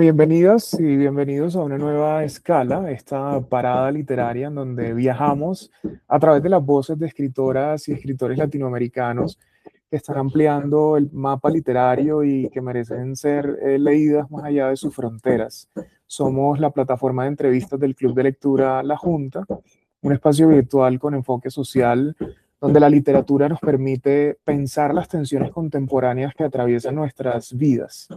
Bienvenidas y bienvenidos a una nueva escala, esta parada literaria en donde viajamos a través de las voces de escritoras y escritores latinoamericanos que están ampliando el mapa literario y que merecen ser leídas más allá de sus fronteras. Somos la plataforma de entrevistas del Club de Lectura La Junta, un espacio virtual con enfoque social donde la literatura nos permite pensar las tensiones contemporáneas que atraviesan nuestras vidas.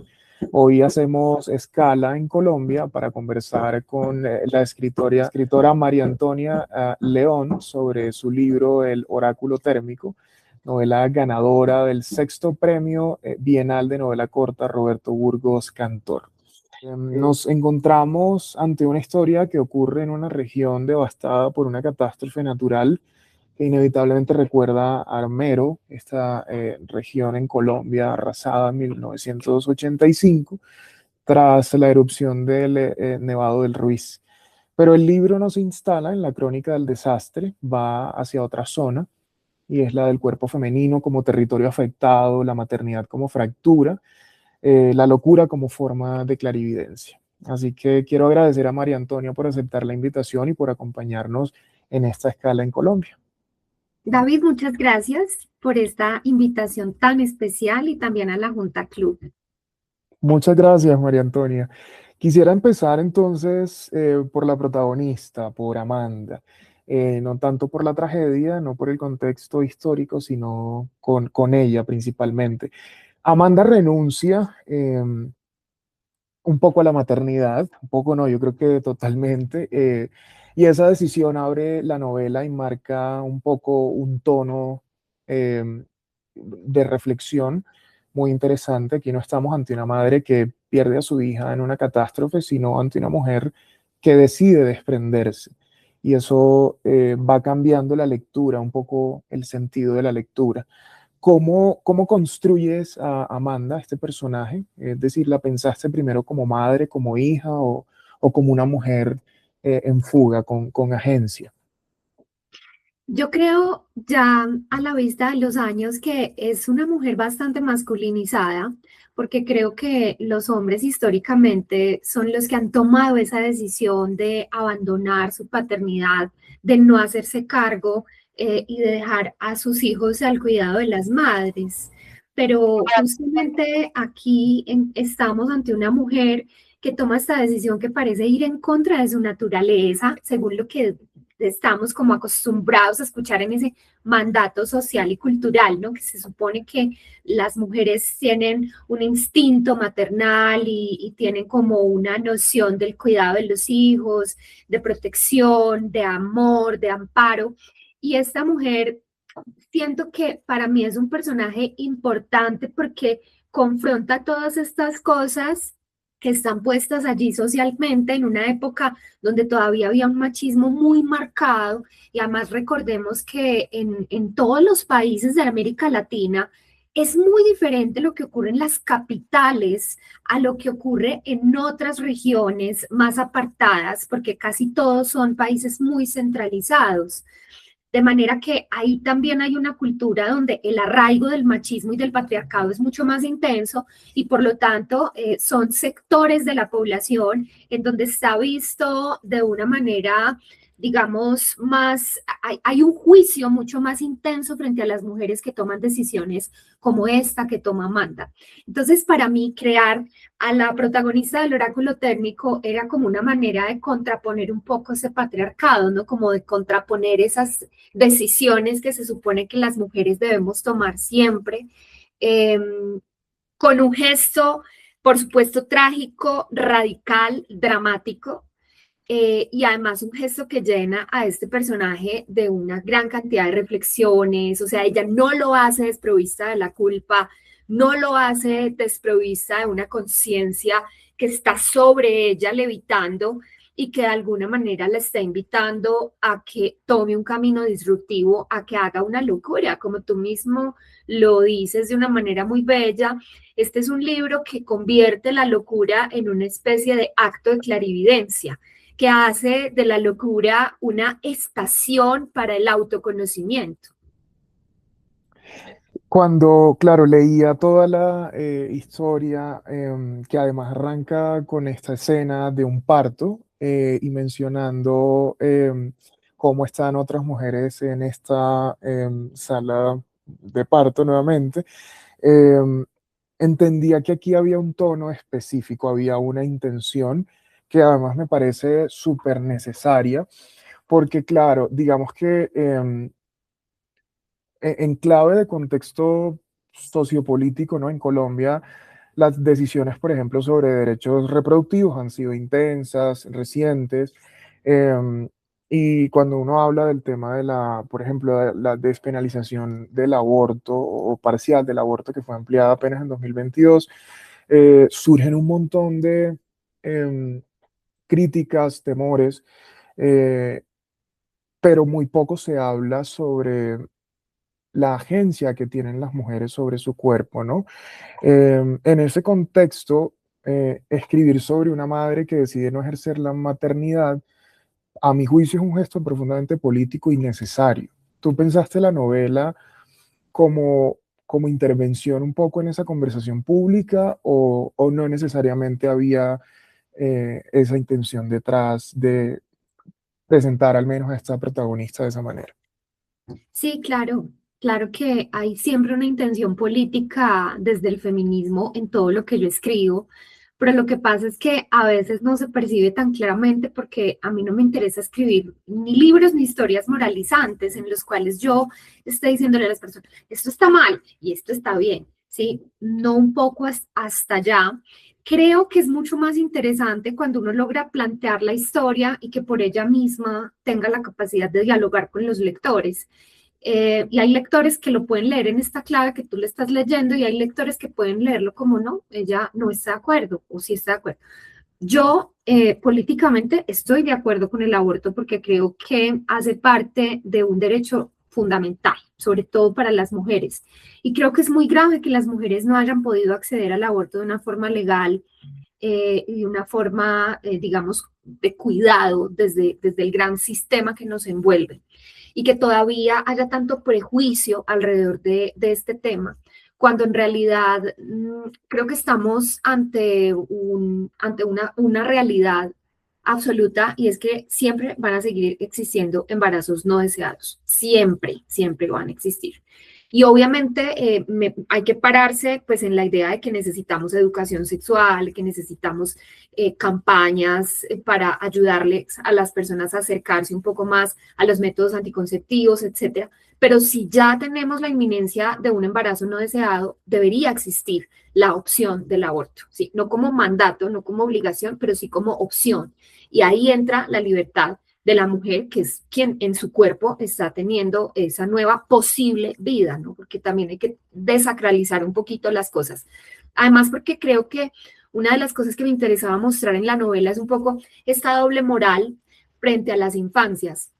Hoy hacemos escala en Colombia para conversar con la escritora María Antonia León sobre su libro El Oráculo Térmico, novela ganadora del sexto premio bienal de novela corta Roberto Burgos Cantor. Nos encontramos ante una historia que ocurre en una región devastada por una catástrofe natural que inevitablemente recuerda a Armero, esta región en Colombia arrasada en 1985 tras la erupción del Nevado del Ruiz. Pero el libro no se instala en la crónica del desastre, va hacia otra zona, y es la del cuerpo femenino como territorio afectado, la maternidad como fractura, la locura como forma de clarividencia. Así que quiero agradecer a María Antonia por aceptar la invitación y por acompañarnos en esta escala en Colombia. David, muchas gracias por esta invitación tan especial y también a la Junta Club. Muchas gracias, María Antonia. Quisiera empezar entonces por la protagonista, por Amanda. No tanto por la tragedia, no por el contexto histórico, sino con ella principalmente. Amanda renuncia un poco a la maternidad, un poco no, yo creo que totalmente, y esa decisión abre la novela y marca un poco un tono de reflexión muy interesante. Aquí no estamos ante una madre que pierde a su hija en una catástrofe, sino ante una mujer que decide desprenderse. Y eso va cambiando la lectura, un poco el sentido de la lectura. ¿Cómo construyes a Amanda, este personaje? Es decir, ¿la pensaste primero como madre, como hija o como una mujer en fuga, con agencia? Yo creo ya a la vista de los años que es una mujer bastante masculinizada, porque creo que los hombres históricamente son los que han tomado esa decisión de abandonar su paternidad, de no hacerse cargo y de dejar a sus hijos al cuidado de las madres. Pero justamente aquí estamos ante una mujer que toma esta decisión que parece ir en contra de su naturaleza, según lo que estamos como acostumbrados a escuchar en ese mandato social y cultural, ¿no? Que se supone que las mujeres tienen un instinto maternal y tienen como una noción del cuidado de los hijos, de protección, de amor, de amparo. Y esta mujer siento que para mí es un personaje importante porque confronta todas estas cosas que están puestas allí socialmente en una época donde todavía había un machismo muy marcado y además recordemos que en todos los países de América Latina es muy diferente lo que ocurre en las capitales a lo que ocurre en otras regiones más apartadas, porque casi todos son países muy centralizados. De manera que ahí también hay una cultura donde el arraigo del machismo y del patriarcado es mucho más intenso y por lo tanto son sectores de la población en donde está visto de una manera, digamos, más, hay un juicio mucho más intenso frente a las mujeres que toman decisiones como esta que toma Amanda. Entonces, para mí, crear a la protagonista del oráculo térmico era como una manera de contraponer un poco ese patriarcado, ¿no? Como de contraponer esas decisiones que se supone que las mujeres debemos tomar siempre, eh, con un gesto, por supuesto, trágico, radical, dramático, y además un gesto que llena a este personaje de una gran cantidad de reflexiones, o sea, ella no lo hace desprovista de la culpa, no lo hace desprovista de una conciencia que está sobre ella levitando y que de alguna manera la está invitando a que tome un camino disruptivo, a que haga una locura, como tú mismo lo dices de una manera muy bella. Este es un libro que convierte la locura en una especie de acto de clarividencia, que hace de la locura una estación para el autoconocimiento. Cuando, claro, leía toda la historia, que además arranca con esta escena de un parto y mencionando cómo están otras mujeres en esta sala de parto nuevamente, em, entendía que aquí había un tono específico, había una intención que además me parece súper necesaria, porque claro, digamos que en clave de contexto sociopolítico, ¿no? En Colombia, las decisiones, por ejemplo, sobre derechos reproductivos han sido intensas, recientes, em, y cuando uno habla del tema de la, por ejemplo, de la despenalización del aborto o parcial del aborto que fue ampliada apenas en 2022, surgen un montón de em, críticas, temores, eh, pero muy poco se habla sobre la agencia que tienen las mujeres sobre su cuerpo, ¿no? En ese contexto, escribir sobre una madre que decide no ejercer la maternidad, a mi juicio es un gesto profundamente político y necesario. ¿Tú pensaste la novela como intervención un poco en esa conversación pública o no necesariamente había esa intención detrás de presentar al menos a esta protagonista de esa manera? Sí, claro, claro que hay siempre una intención política desde el feminismo en todo lo que yo escribo, pero lo que pasa es que a veces no se percibe tan claramente porque a mí no me interesa escribir ni libros ni historias moralizantes en los cuales yo esté diciéndole a las personas, esto está mal y esto está bien, ¿sí? No un poco hasta allá. Creo que es mucho más interesante cuando uno logra plantear la historia y que por ella misma tenga la capacidad de dialogar con los lectores. Y hay lectores que lo pueden leer en esta clave que tú le estás leyendo y hay lectores que pueden leerlo como no, ella no está de acuerdo o sí está de acuerdo. Yo políticamente estoy de acuerdo con el aborto porque creo que hace parte de un derecho fundamental, sobre todo para las mujeres. Y creo que es muy grave que las mujeres no hayan podido acceder al aborto de una forma legal y de una forma, digamos, de cuidado desde el gran sistema que nos envuelve y que todavía haya tanto prejuicio alrededor de este tema, cuando en realidad creo que estamos ante una realidad absoluta y es que siempre van a seguir existiendo embarazos no deseados, siempre, siempre van a existir. Y obviamente hay que pararse pues en la idea de que necesitamos educación sexual, que necesitamos campañas para ayudarles a las personas a acercarse un poco más a los métodos anticonceptivos, etcétera. Pero si ya tenemos la inminencia de un embarazo no deseado, debería existir la opción del aborto, ¿sí? No como mandato, no como obligación, pero sí como opción. Y ahí entra la libertad de la mujer, que es quien en su cuerpo está teniendo esa nueva posible vida, ¿no? Porque también hay que desacralizar un poquito las cosas. Además, porque creo que una de las cosas que me interesaba mostrar en la novela es un poco esta doble moral frente a las infancias,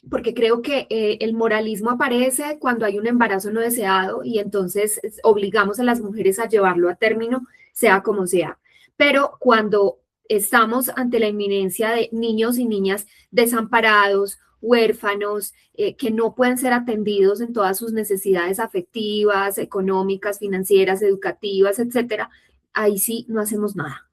porque creo que el moralismo aparece cuando hay un embarazo no deseado y entonces obligamos a las mujeres a llevarlo a término, sea como sea. Pero cuando estamos ante la inminencia de niños y niñas desamparados, huérfanos, que no pueden ser atendidos en todas sus necesidades afectivas, económicas, financieras, educativas, etcétera, ahí sí no hacemos nada.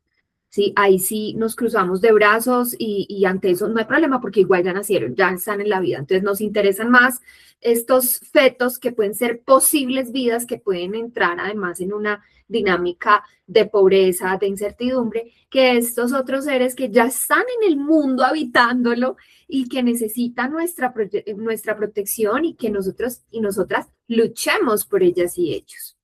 Sí, ahí sí nos cruzamos de brazos y ante eso no hay problema porque igual ya nacieron, ya están en la vida. Entonces nos interesan más estos fetos que pueden ser posibles vidas que pueden entrar además en una dinámica de pobreza, de incertidumbre, que estos otros seres que ya están en el mundo habitándolo y que necesitan nuestra protección y que nosotros y nosotras luchemos por ellas y ellos.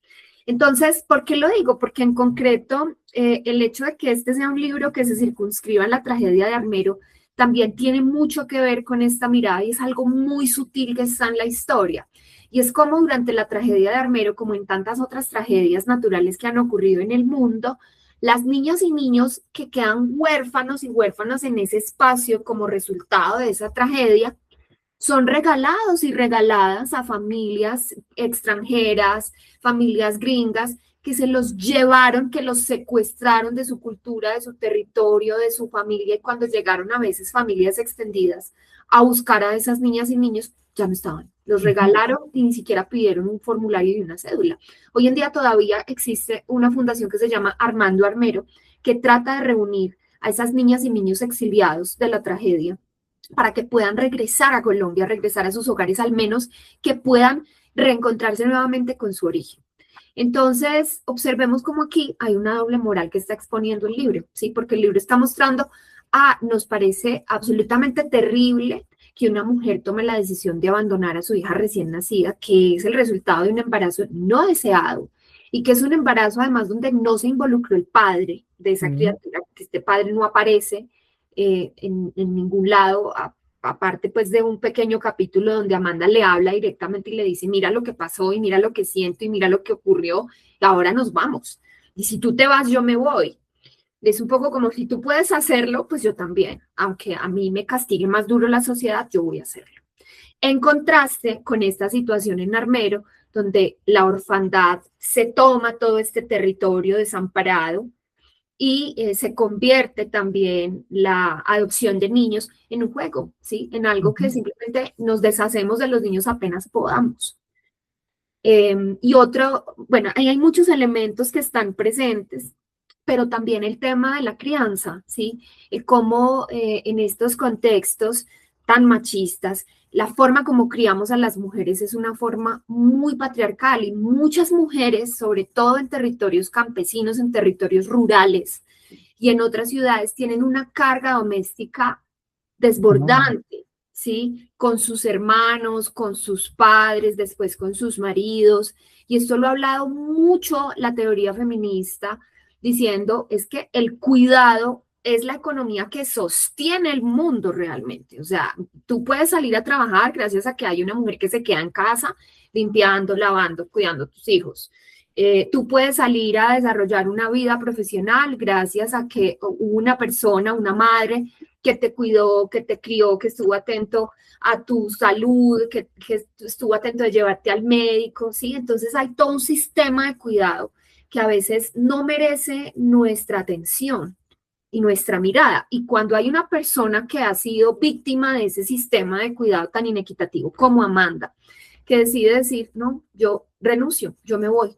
Entonces, ¿por qué lo digo? Porque en concreto, el hecho de que este sea un libro que se circunscriba en la tragedia de Armero también tiene mucho que ver con esta mirada y es algo muy sutil que está en la historia. Y es como durante la tragedia de Armero, como en tantas otras tragedias naturales que han ocurrido en el mundo, las niñas y niños que quedan huérfanos y huérfanas en ese espacio como resultado de esa tragedia, son regalados y regaladas a familias extranjeras, familias gringas, que se los llevaron, que los secuestraron de su cultura, de su territorio, de su familia, y cuando llegaron a veces familias extendidas a buscar a esas niñas y niños, ya no estaban. Los regalaron y ni siquiera pidieron un formulario y una cédula. Hoy en día todavía existe una fundación que se llama Armando Armero, que trata de reunir a esas niñas y niños exiliados de la tragedia para que puedan regresar a Colombia, regresar a sus hogares, al menos que puedan reencontrarse nuevamente con su origen. Entonces, observemos cómo aquí hay una doble moral que está exponiendo el libro, ¿sí? Porque el libro está mostrando, nos parece absolutamente terrible que una mujer tome la decisión de abandonar a su hija recién nacida, que es el resultado de un embarazo no deseado, y que es un embarazo además donde no se involucró el padre de esa criatura, que este padre no aparece en ningún lado, aparte pues de un pequeño capítulo donde Amanda le habla directamente y le dice, mira lo que pasó y mira lo que siento y mira lo que ocurrió, y ahora nos vamos. Y si tú te vas, yo me voy. Es un poco como si tú puedes hacerlo, pues yo también. Aunque a mí me castigue más duro la sociedad, yo voy a hacerlo. En contraste con esta situación en Armero, donde la orfandad se toma todo este territorio desamparado y se convierte también la adopción de niños en un juego, ¿sí? En algo que simplemente nos deshacemos de los niños apenas podamos. Y otro, bueno, ahí hay muchos elementos que están presentes, pero también el tema de la crianza, ¿sí? Cómo en estos contextos tan machistas, la forma como criamos a las mujeres es una forma muy patriarcal y muchas mujeres, sobre todo en territorios campesinos, en territorios rurales y en otras ciudades, tienen una carga doméstica desbordante, ¿sí? Con sus hermanos, con sus padres, después con sus maridos. Y esto lo ha hablado mucho la teoría feminista, diciendo es que el cuidado es la economía que sostiene el mundo realmente. O sea, tú puedes salir a trabajar gracias a que hay una mujer que se queda en casa limpiando, lavando, cuidando a tus hijos. Tú puedes salir a desarrollar una vida profesional gracias a que hubo una persona, una madre, que te cuidó, que te crió, que estuvo atento a tu salud, que estuvo atento de llevarte al médico, ¿sí? Entonces hay todo un sistema de cuidado que a veces no merece nuestra atención y nuestra mirada. Y cuando hay una persona que ha sido víctima de ese sistema de cuidado tan inequitativo como Amanda, que decide decir, no, yo renuncio, yo me voy,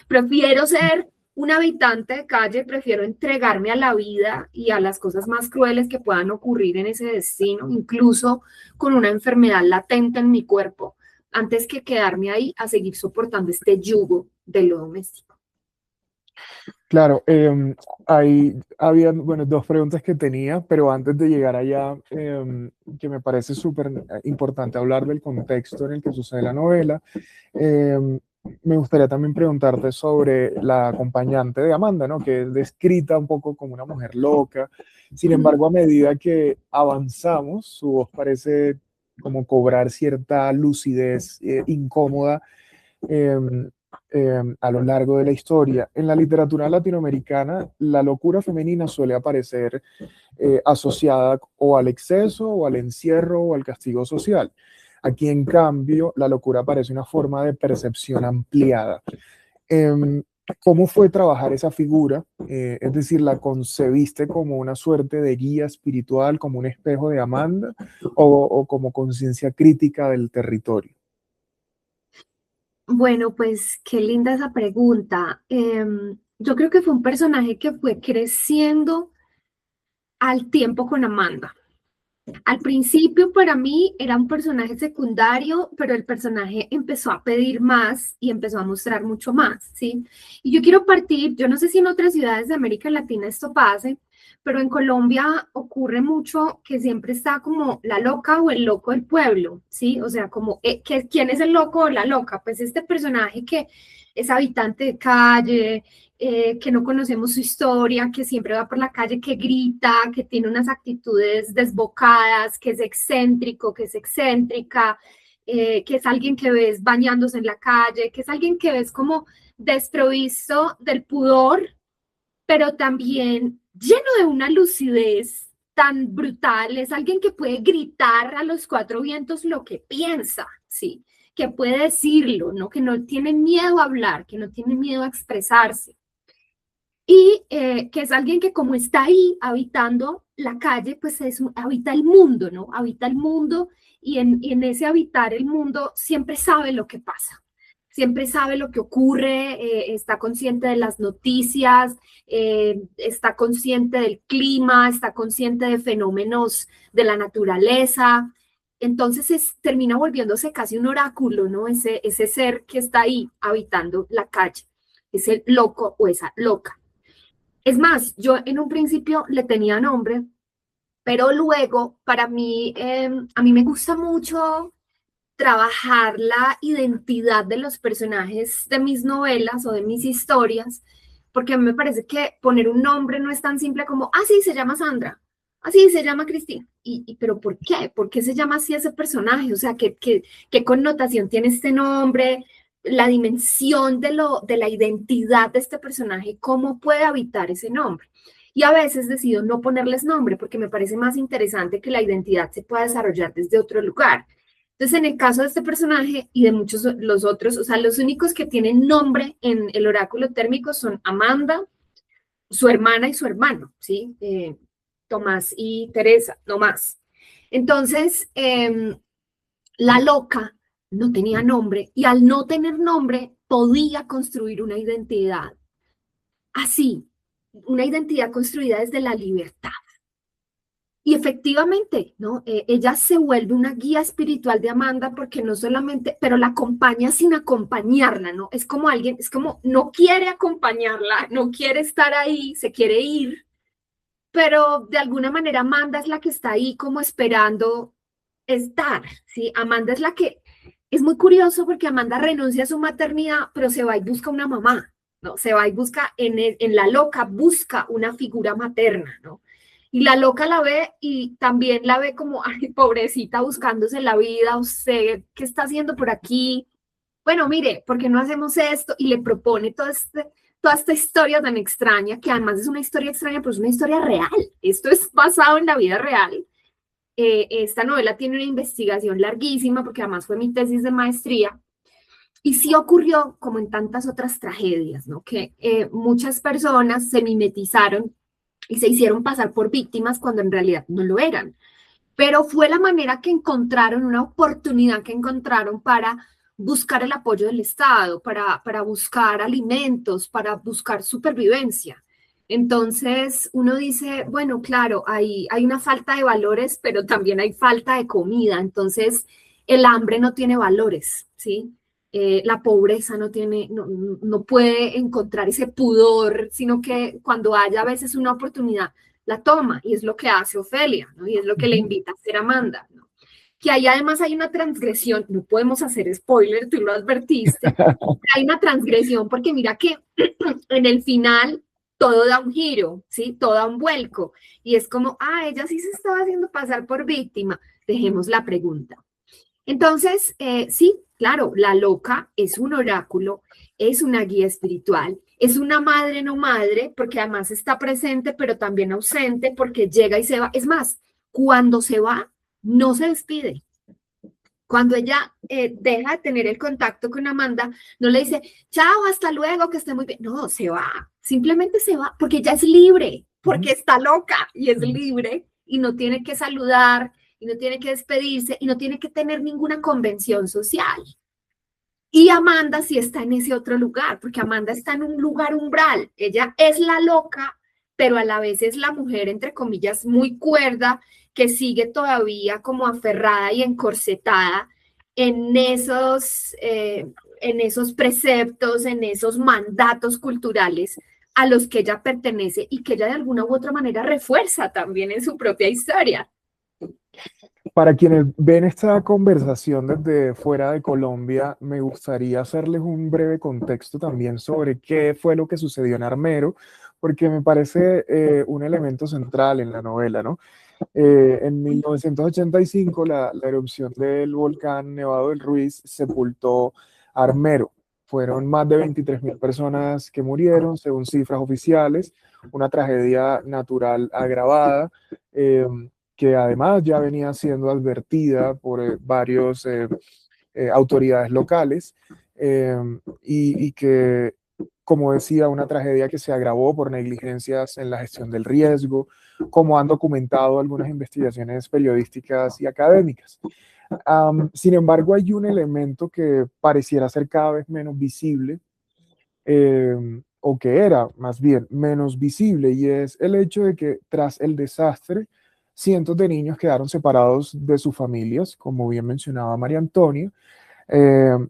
prefiero ser un habitante de calle, prefiero entregarme a la vida y a las cosas más crueles que puedan ocurrir en ese destino, incluso con una enfermedad latente en mi cuerpo, antes que quedarme ahí a seguir soportando este yugo de lo doméstico. Claro, ahí había, bueno, dos preguntas que tenía, pero antes de llegar allá, que me parece súper importante hablar del contexto en el que sucede la novela, me gustaría también preguntarte sobre la acompañante de Amanda, ¿no? Que es descrita un poco como una mujer loca. Sin embargo, a medida que avanzamos, su voz parece como cobrar cierta lucidez incómoda. em, a lo largo de la historia. En la literatura latinoamericana, la locura femenina suele aparecer asociada o al exceso, o al encierro, o al castigo social. Aquí, en cambio, la locura parece una forma de percepción ampliada. ¿Cómo fue trabajar esa figura? Es decir, ¿la concebiste como una suerte de guía espiritual, como un espejo de Amanda, o como conciencia crítica del territorio? Bueno, pues qué linda esa pregunta. Yo creo que fue un personaje que fue creciendo al tiempo con Amanda. Al principio para mí era un personaje secundario, pero el personaje empezó a pedir más y empezó a mostrar mucho más, ¿sí? Y yo quiero partir, yo no sé si en otras ciudades de América Latina esto pase, pero en Colombia ocurre mucho que siempre está como la loca o el loco del pueblo, ¿sí? O sea, como, ¿quién es el loco o la loca? Pues este personaje que es habitante de calle, que no conocemos su historia, que siempre va por la calle, que grita, que tiene unas actitudes desbocadas, que es excéntrico, que es excéntrica, que es alguien que ves bañándose en la calle, que es alguien que ves como desprovisto del pudor, pero también lleno de una lucidez tan brutal, es alguien que puede gritar a los cuatro vientos lo que piensa, ¿sí? que puede decirlo, ¿no? Que no tiene miedo a hablar, que no tiene miedo a expresarse. Y que es alguien que como está ahí habitando la calle, pues habita el mundo, ¿no? Habita el mundo y en ese habitar el mundo siempre sabe lo que pasa, siempre sabe lo que ocurre, está consciente de las noticias, está consciente del clima, está consciente de fenómenos de la naturaleza. Entonces termina volviéndose casi un oráculo, ¿no? Ese ser que está ahí habitando la calle, ese loco o esa loca. Es más, yo en un principio le tenía nombre, pero luego para mí, a mí me gusta mucho trabajar la identidad de los personajes de mis novelas o de mis historias, porque a mí me parece que poner un nombre no es tan simple como, ah, sí, se llama Sandra, ah, sí, se llama Cristina. Pero ¿por qué? ¿Por qué se llama así ese personaje? O sea, ¿qué connotación tiene este nombre? La dimensión de la identidad de este personaje, ¿cómo puede habitar ese nombre? Y a veces decido no ponerles nombre porque me parece más interesante que la identidad se pueda desarrollar desde otro lugar. Entonces, en el caso de este personaje y de muchos los otros, o sea, los únicos que tienen nombre en el oráculo térmico son Amanda, su hermana y su hermano, ¿sí? Tomás y Teresa, no más. Entonces, la loca no tenía nombre y al no tener nombre podía construir una identidad así, una identidad construida desde la libertad. Y efectivamente, ¿no? Ella se vuelve una guía espiritual de Amanda porque no solamente, pero la acompaña sin acompañarla, ¿no? Es como alguien, es como no quiere acompañarla, no quiere estar ahí, se quiere ir, pero de alguna manera Amanda es la que está ahí como esperando estar, ¿sí? Amanda es la que, es muy curioso porque Amanda renuncia a su maternidad, pero se va y busca una mamá, ¿no? Se va y busca, en la loca, busca una figura materna, ¿no? Y la loca la ve y también la ve como, ay, pobrecita, buscándose la vida, usted, ¿qué está haciendo por aquí? Bueno, mire, ¿por qué no hacemos esto? Y le propone toda esta historia tan extraña, que además es una historia extraña, pero es una historia real. Esto es basado en la vida real. Esta novela tiene una investigación larguísima, porque además fue mi tesis de maestría. Y sí ocurrió, como en tantas otras tragedias, ¿no? Que muchas personas se mimetizaron y se hicieron pasar por víctimas cuando en realidad no lo eran. Pero fue la manera que encontraron, una oportunidad que encontraron para buscar el apoyo del Estado, para buscar alimentos, para buscar supervivencia. Entonces uno dice, bueno, claro, hay una falta de valores, pero también hay falta de comida. Entonces el hambre no tiene valores, ¿sí? La pobreza no puede encontrar ese pudor, sino que cuando haya a veces una oportunidad, la toma, y es lo que hace Ofelia, ¿no? Y es lo que le invita a hacer Amanda, ¿no? Que ahí además hay una transgresión, no podemos hacer spoiler, tú lo advertiste, hay una transgresión porque mira que en el final todo da un giro, ¿sí? Todo da un vuelco, y es como, ah, ella sí se estaba haciendo pasar por víctima, dejemos la pregunta. Entonces, sí, claro, la loca es un oráculo, es una guía espiritual, es una madre no madre, porque además está presente, pero también ausente, porque llega y se va. Es más, cuando se va, no se despide. Cuando ella deja de tener el contacto con Amanda, no le dice, chao, hasta luego, que esté muy bien. No, se va, simplemente se va, porque ella es libre, porque está loca y es libre y no tiene que saludar y no tiene que despedirse y no tiene que tener ninguna convención social. Y Amanda sí está en ese otro lugar, porque Amanda está en un lugar umbral. Ella es la loca, pero a la vez es la mujer, entre comillas, muy cuerda, que sigue todavía como aferrada y encorsetada en esos preceptos, en esos mandatos culturales a los que ella pertenece y que ella de alguna u otra manera refuerza también en su propia historia. Para quienes ven esta conversación desde fuera de Colombia, me gustaría hacerles un breve contexto también sobre qué fue lo que sucedió en Armero, porque me parece un elemento central en la novela, ¿no? En 1985, la erupción del volcán Nevado del Ruiz sepultó Armero. Fueron más de 23.000 personas que murieron, según cifras oficiales, una tragedia natural agravada. Que además ya venía siendo advertida por varios autoridades locales, y que, como decía, una tragedia que se agravó por negligencias en la gestión del riesgo, como han documentado algunas investigaciones periodísticas y académicas. Sin embargo, hay un elemento que pareciera ser cada vez menos visible, o que era más bien menos visible, y es el hecho de que tras el desastre, cientos de niños quedaron separados de sus familias, como bien mencionaba María Antonia,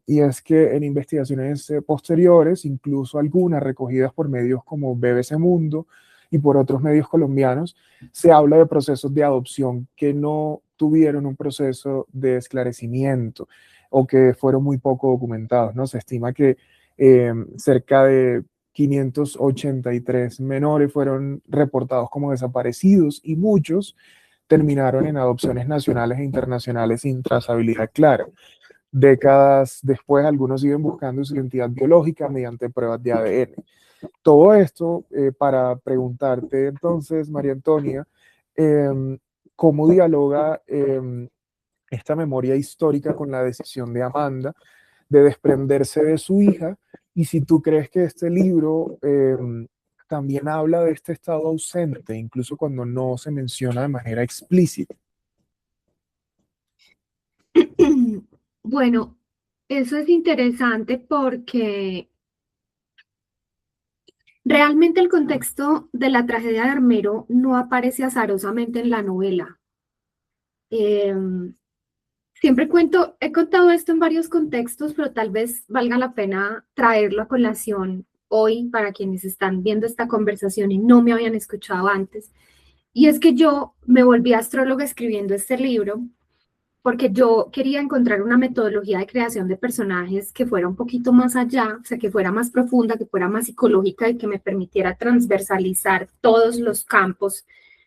y es que en investigaciones posteriores, incluso algunas recogidas por medios como BBC Mundo y por otros medios colombianos, se habla de procesos de adopción que no tuvieron un proceso de esclarecimiento o que fueron muy poco documentados, ¿no? Se estima que cerca de 583 menores fueron reportados como desaparecidos y muchos terminaron en adopciones nacionales e internacionales sin trazabilidad clara. Décadas después, algunos siguen buscando su identidad biológica mediante pruebas de ADN. Todo esto para preguntarte entonces, María Antonia, ¿cómo dialoga esta memoria histórica con la decisión de Amanda de desprenderse de su hija? Y si tú crees que este libro también habla de este estado ausente, incluso cuando no se menciona de manera explícita. Bueno, eso es interesante porque realmente el contexto de la tragedia de Armero no aparece azarosamente en la novela. Siempre he contado esto en varios contextos, pero tal vez valga la pena traerlo a colación hoy para quienes están viendo esta conversación y no me habían escuchado antes. Y es que yo me volví astróloga escribiendo este libro porque yo quería encontrar una metodología de creación de personajes que fuera un poquito más allá, o sea, que fuera más profunda, que fuera más psicológica y que me permitiera transversalizar todos los campos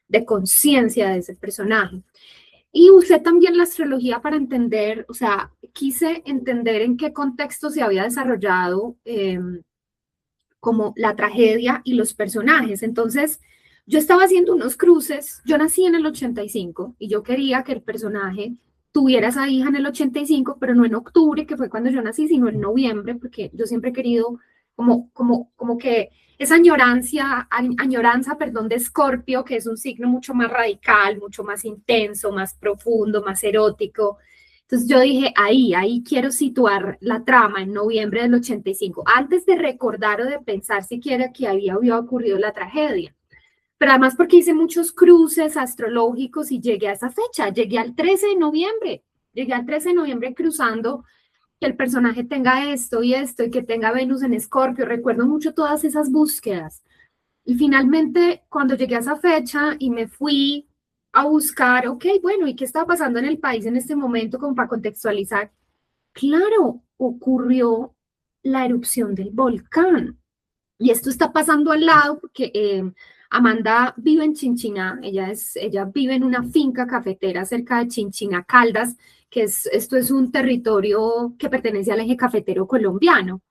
de conciencia de ese personaje. Y usé también la astrología para entender, o sea, quise entender en qué contexto se había desarrollado como la tragedia y los personajes. Entonces, yo estaba haciendo unos cruces, yo nací en el 85 y yo quería que el personaje tuviera esa hija en el 85, pero no en octubre, que fue cuando yo nací, sino en noviembre, porque yo siempre he querido como que esa añoranza, perdón, de Escorpio, que es un signo mucho más radical, mucho más intenso, más profundo, más erótico. Entonces yo dije, ahí quiero situar la trama en noviembre del 85, antes de recordar o de pensar siquiera que había ocurrido la tragedia. Pero además porque hice muchos cruces astrológicos y llegué a esa fecha, llegué al 13 de noviembre, cruzando que el personaje tenga esto y esto y que tenga Venus en Escorpio. Recuerdo mucho todas esas búsquedas. Y finalmente, cuando llegué a esa fecha y me fui a buscar, ok, bueno, ¿y qué estaba pasando en el país en este momento como para contextualizar? Claro, ocurrió la erupción del volcán. Y esto está pasando al lado porque Amanda vive en Chinchiná, ella vive en una finca cafetera cerca de Chinchiná, Caldas, esto es un territorio que pertenece al eje cafetero colombiano.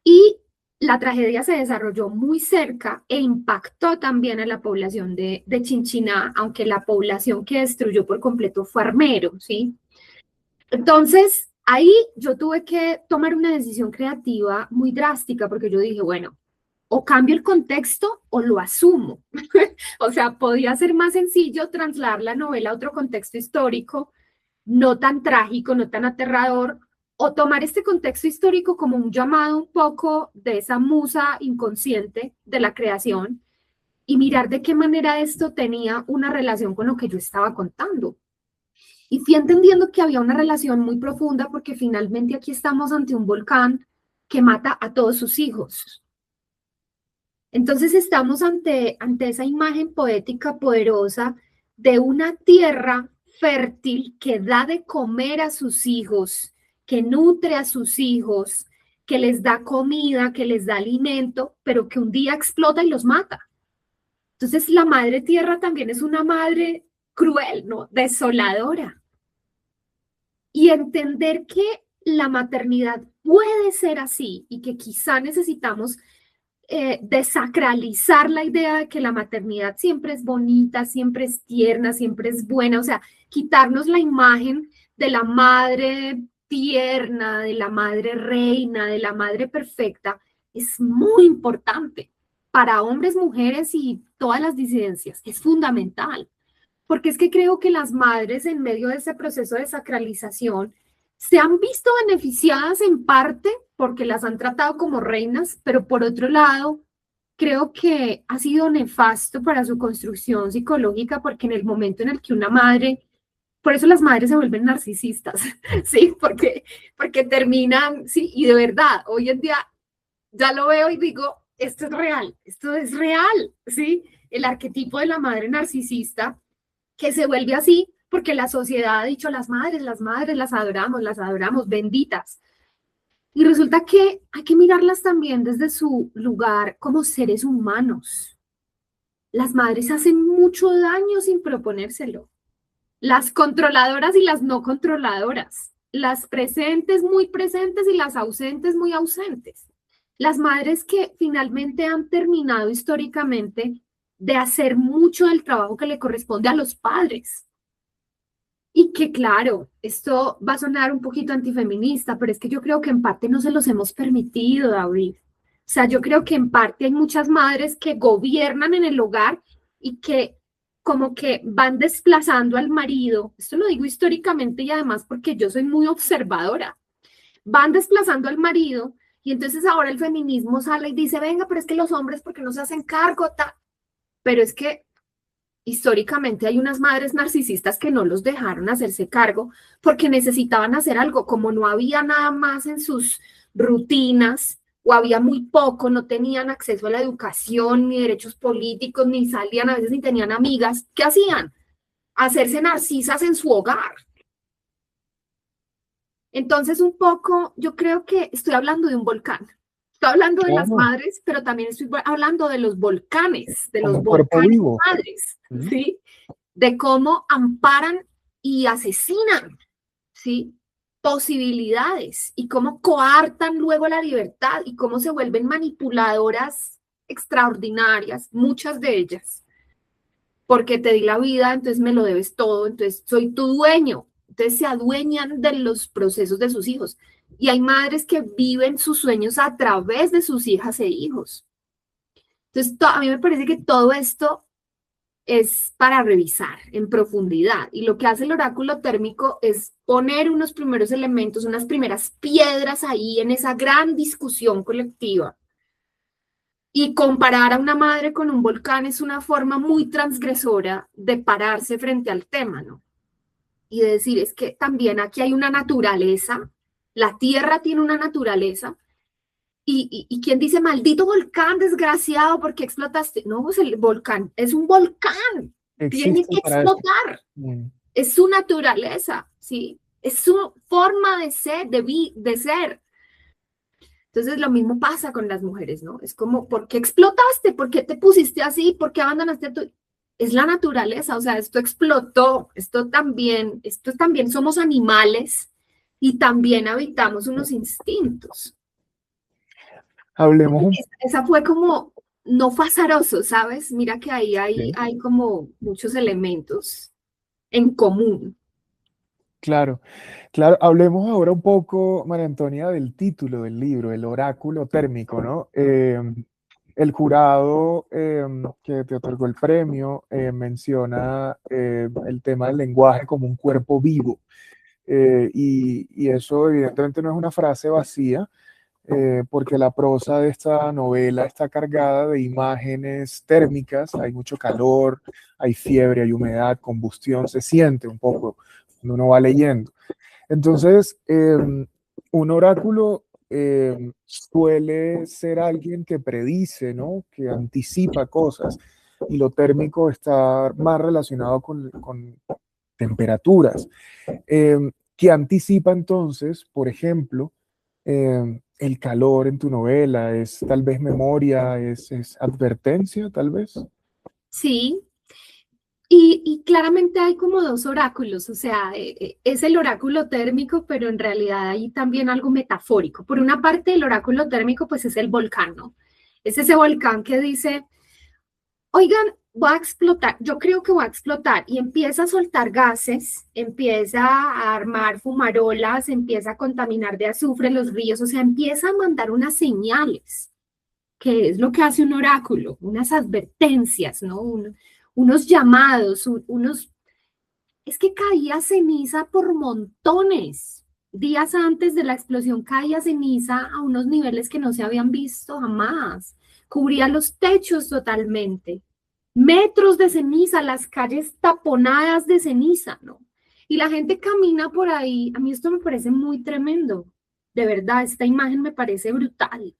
Y la tragedia se desarrolló muy cerca e impactó también a la población de Chinchiná, aunque la población que destruyó por completo fue Armero, ¿sí? Entonces, ahí yo tuve que tomar una decisión creativa muy drástica porque yo dije, bueno, o cambio el contexto o lo asumo. O sea, podía ser más sencillo trasladar la novela a otro contexto histórico, no tan trágico, no tan aterrador, o tomar este contexto histórico como un llamado un poco de esa musa inconsciente de la creación y mirar de qué manera esto tenía una relación con lo que yo estaba contando. Y fui entendiendo que había una relación muy profunda porque finalmente aquí estamos ante un volcán que mata a todos sus hijos. Entonces estamos ante esa imagen poética poderosa de una tierra fértil que da de comer a sus hijos, que nutre a sus hijos, que les da comida, que les da alimento, pero que un día explota y los mata. Entonces la madre tierra también es una madre cruel, ¿no? Desoladora. Y entender que la maternidad puede ser así y que quizá necesitamos desacralizar la idea de que la maternidad siempre es bonita, siempre es tierna, siempre es buena, o sea, quitarnos la imagen de la madre tierna, de la madre reina, de la madre perfecta, es muy importante para hombres, mujeres y todas las disidencias. Es fundamental, porque es que creo que las madres en medio de ese proceso de sacralización se han visto beneficiadas en parte porque las han tratado como reinas, pero por otro lado, creo que ha sido nefasto para su construcción psicológica porque en el momento en el que una madre, por eso las madres se vuelven narcisistas, ¿sí? Porque terminan, sí, y de verdad, hoy en día ya lo veo y digo, esto es real, ¿sí? El arquetipo de la madre narcisista que se vuelve así porque la sociedad ha dicho las madres las adoramos, benditas. Y resulta que hay que mirarlas también desde su lugar como seres humanos. Las madres hacen mucho daño sin proponérselo. Las controladoras y las no controladoras. Las presentes muy presentes y las ausentes muy ausentes. Las madres que finalmente han terminado históricamente de hacer mucho del trabajo que le corresponde a los padres. Y que claro, esto va a sonar un poquito antifeminista, pero es que yo creo que en parte no se los hemos permitido, David. O sea, yo creo que en parte hay muchas madres que gobiernan en el hogar y que como que van desplazando al marido. Esto lo digo históricamente y además porque yo soy muy observadora. Van desplazando al marido y entonces ahora el feminismo sale y dice, venga, pero es que los hombres, ¿por qué no se hacen cargo? Pero es que históricamente hay unas madres narcisistas que no los dejaron hacerse cargo porque necesitaban hacer algo, como no había nada más en sus rutinas o había muy poco, no tenían acceso a la educación, ni derechos políticos, ni salían, a veces ni tenían amigas. ¿Qué hacían? Hacerse narcisas en su hogar. Entonces, un poco, yo creo que estoy hablando de un volcán. Estoy hablando de las Claro, madres, pero también estoy hablando de como los un cuerpo volcanes vivo. madres, ¿Mm? ¿sí? De cómo amparan y asesinan, ¿sí? Posibilidades y cómo coartan luego la libertad y cómo se vuelven manipuladoras extraordinarias, muchas de ellas, porque te di la vida, entonces me lo debes todo, entonces soy tu dueño, entonces se adueñan de los procesos de sus hijos. Y hay madres que viven sus sueños a través de sus hijas e hijos. Entonces, a mí me parece que todo esto es para revisar en profundidad. Y lo que hace el oráculo térmico es poner unos primeros elementos, unas primeras piedras ahí en esa gran discusión colectiva. Y comparar a una madre con un volcán es una forma muy transgresora de pararse frente al tema, ¿no? Y de decir, es que también aquí hay una naturaleza, la tierra tiene una naturaleza. Y quién dice, maldito volcán, desgraciado, ¿por qué explotaste? No, pues el volcán es un volcán, tiene Existe que para eso. explotar, Mm. es su naturaleza, ¿sí? Es su forma de ser, de ser. Entonces lo mismo pasa con las mujeres, ¿no? Es como, ¿por qué explotaste? ¿Por qué te pusiste así? ¿Por qué abandonaste a tu...? Es la naturaleza, o sea, esto explotó, esto también somos animales y también habitamos unos instintos. Hablemos un Esa fue como, no fue azaroso, ¿sabes? Mira que ahí Sí, hay como muchos elementos en común. claro, claro. Hablemos ahora un poco, María Antonia, del título del libro, el oráculo térmico, ¿no? El jurado que te otorgó el premio menciona el tema del lenguaje como un cuerpo vivo. Y eso evidentemente no es una frase vacía, porque la prosa de esta novela está cargada de imágenes térmicas, hay mucho calor, hay fiebre, hay humedad, combustión, se siente un poco cuando uno va leyendo. Entonces, un oráculo suele ser alguien que predice, ¿no? Que anticipa cosas, y lo térmico está más relacionado con temperaturas. Que anticipa entonces, por ejemplo, el calor en tu novela, es tal vez memoria, es advertencia, tal vez. Sí, y claramente hay como dos oráculos, o sea, es el oráculo térmico, pero en realidad hay también algo metafórico. Por una parte, el oráculo térmico, pues es el volcán, ¿no? Es ese volcán que dice, oigan, va a explotar, yo creo que va a explotar y empieza a soltar gases, empieza a armar fumarolas, empieza a contaminar de azufre los ríos, o sea, empieza a mandar unas señales, que es lo que hace un oráculo, unas advertencias, ¿no? Unos llamados, unos... Es que caía ceniza por montones. Días antes de la explosión caía ceniza a unos niveles que no se habían visto jamás. Cubría los techos totalmente. Metros de ceniza, las calles taponadas de ceniza, ¿no? Y la gente camina por ahí. A mí esto me parece muy tremendo. De verdad, esta imagen me parece brutal.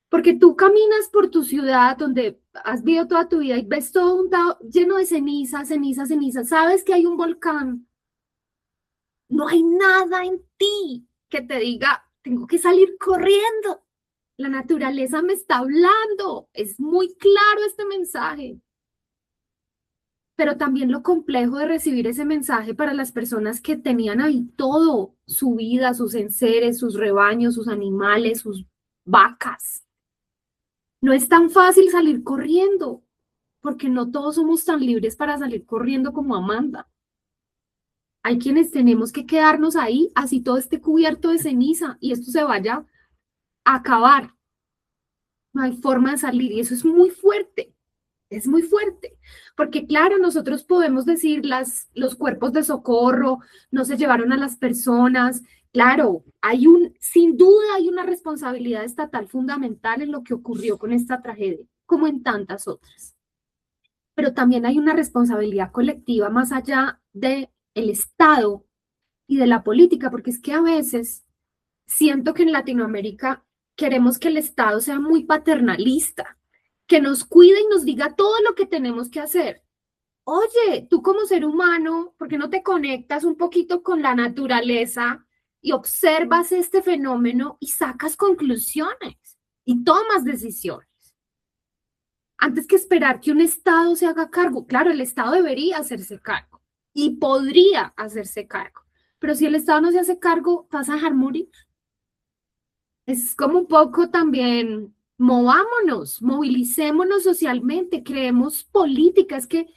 Porque tú caminas por tu ciudad donde has vivido toda tu vida y ves todo un lado lleno de ceniza, ceniza, ceniza. Sabes que hay un volcán. No hay nada en ti que te diga, tengo que salir corriendo. La naturaleza me está hablando. Es muy claro este mensaje. Pero también lo complejo de recibir ese mensaje para las personas que tenían ahí todo, su vida, sus enseres, sus rebaños, sus animales, sus vacas. No es tan fácil salir corriendo, porque no todos somos tan libres para salir corriendo como Amanda. Hay quienes tenemos que quedarnos ahí, así todo esté cubierto de ceniza y esto se vaya a acabar. No hay forma de salir y eso es muy fuerte, porque claro, nosotros podemos decir los cuerpos de socorro no se llevaron a las personas. Claro, sin duda hay una responsabilidad estatal fundamental en lo que ocurrió con esta tragedia, como en tantas otras. Pero también hay una responsabilidad colectiva más allá del Estado y de la política, porque es que a veces siento que en Latinoamérica queremos que el Estado sea muy paternalista, que nos cuide y nos diga todo lo que tenemos que hacer. Oye, tú como ser humano, ¿por qué no te conectas un poquito con la naturaleza y observas este fenómeno y sacas conclusiones y tomas decisiones? Antes que esperar que un Estado se haga cargo. Claro, el Estado debería hacerse cargo y podría hacerse cargo, pero si el Estado no se hace cargo, vas a dejar morir. Es como un poco también, movámonos, movilicémonos socialmente, creemos política. Es que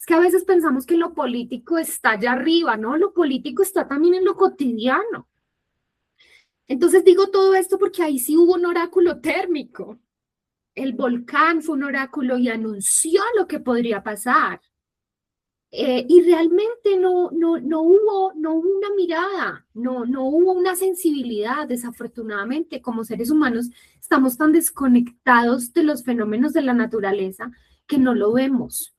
a veces pensamos que lo político está allá arriba, ¿no? Lo político está también en lo cotidiano. Entonces digo todo esto porque ahí sí hubo un oráculo térmico. El volcán fue un oráculo y anunció lo que podría pasar. Y realmente no hubo una mirada, no hubo una sensibilidad. Desafortunadamente, como seres humanos, estamos tan desconectados de los fenómenos de la naturaleza que no lo vemos.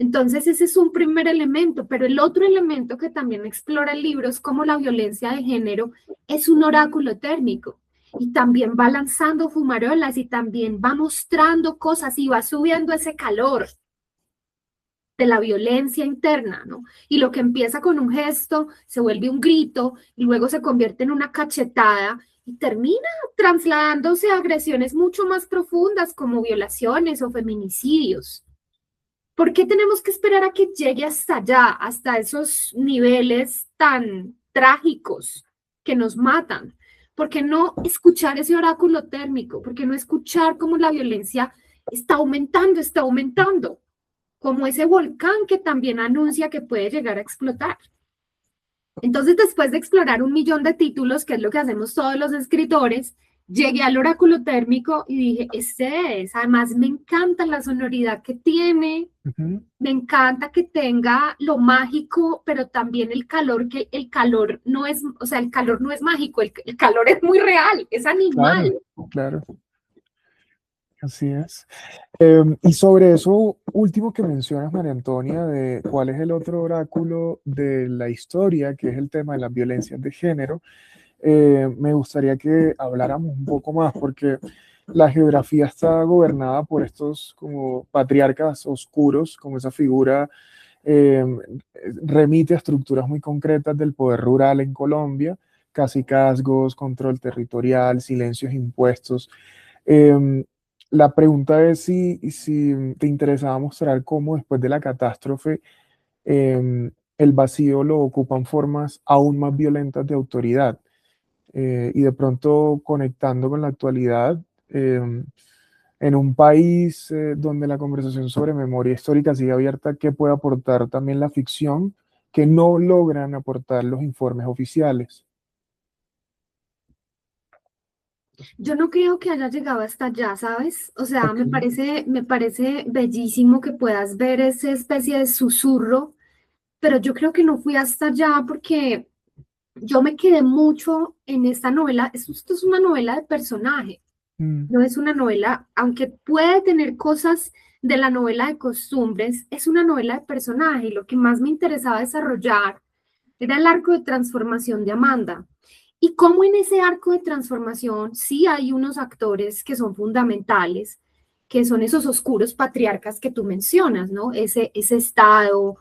Entonces, ese es un primer elemento, pero el otro elemento que también explora el libro es cómo la violencia de género es un oráculo térmico y también va lanzando fumarolas y también va mostrando cosas y va subiendo ese calor de la violencia interna, ¿no? Y lo que empieza con un gesto se vuelve un grito y luego se convierte en una cachetada y termina trasladándose a agresiones mucho más profundas como violaciones o feminicidios. ¿Por qué tenemos que esperar a que llegue hasta allá, hasta esos niveles tan trágicos que nos matan? ¿Por qué no escuchar ese oráculo térmico? ¿Por qué no escuchar cómo la violencia está aumentando, está aumentando? Como ese volcán que también anuncia que puede llegar a explotar. Entonces, después de explorar 1 millón de títulos, que es lo que hacemos todos los escritores, llegué al oráculo térmico y dije, este es, además me encanta la sonoridad que tiene, me encanta que tenga lo mágico, pero también el calor, que el calor no es, o sea, el calor no es mágico, el calor es muy real, es animal. Claro, claro. Así es. Y sobre eso último que mencionas, María Antonia, de cuál es el otro oráculo de la historia, que es el tema de las violencias de género, me gustaría que habláramos un poco más, porque la geografía está gobernada por estos como patriarcas oscuros, como esa figura eh, remite a estructuras muy concretas del poder rural en Colombia, cacicazgos, control territorial, silencios impuestos. Eh, la pregunta es si te interesaba mostrar cómo después de la catástrofe el vacío lo ocupan formas aún más violentas de autoridad y de pronto conectando con la actualidad. en un país donde la conversación sobre memoria histórica sigue abierta, ¿qué puede aportar también la ficción que no logran aportar los informes oficiales? Yo no creo que haya llegado hasta allá, ¿sabes? O sea, Ok. me parece bellísimo que puedas ver esa especie de susurro, pero yo creo que no fui hasta allá porque yo me quedé mucho en esta novela. Esto es una novela de personaje, Mm, no es una novela, aunque puede tener cosas de la novela de costumbres, es una novela de personaje y lo que más me interesaba desarrollar era el arco de transformación de Amanda. Y cómo en ese arco de transformación sí hay unos actores que son fundamentales, que son esos oscuros patriarcas que tú mencionas, ¿no? Ese estado,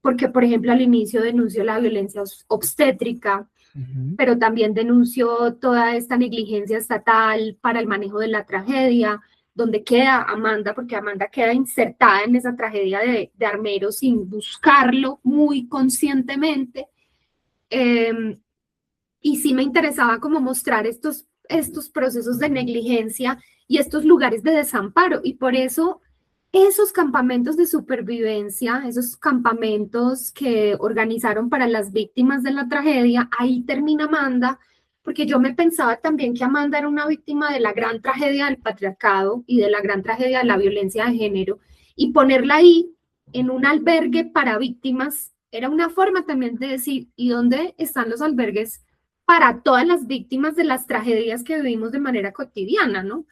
porque por ejemplo al inicio denunció la violencia obstétrica, ujú, pero también denunció toda esta negligencia estatal para el manejo de la tragedia, donde queda Amanda, porque Amanda queda insertada en esa tragedia de Armero sin buscarlo muy conscientemente. Eh, y sí me interesaba como mostrar estos procesos de negligencia y estos lugares de desamparo. Y por eso esos campamentos de supervivencia, esos campamentos que organizaron para las víctimas de la tragedia, ahí termina Amanda, porque yo me pensaba también que Amanda era una víctima de la gran tragedia del patriarcado y de la gran tragedia de la violencia de género, y ponerla ahí en un albergue para víctimas era una forma también de decir, ¿y dónde están los albergues para todas las víctimas de las tragedias que vivimos de manera cotidiana, ¿no?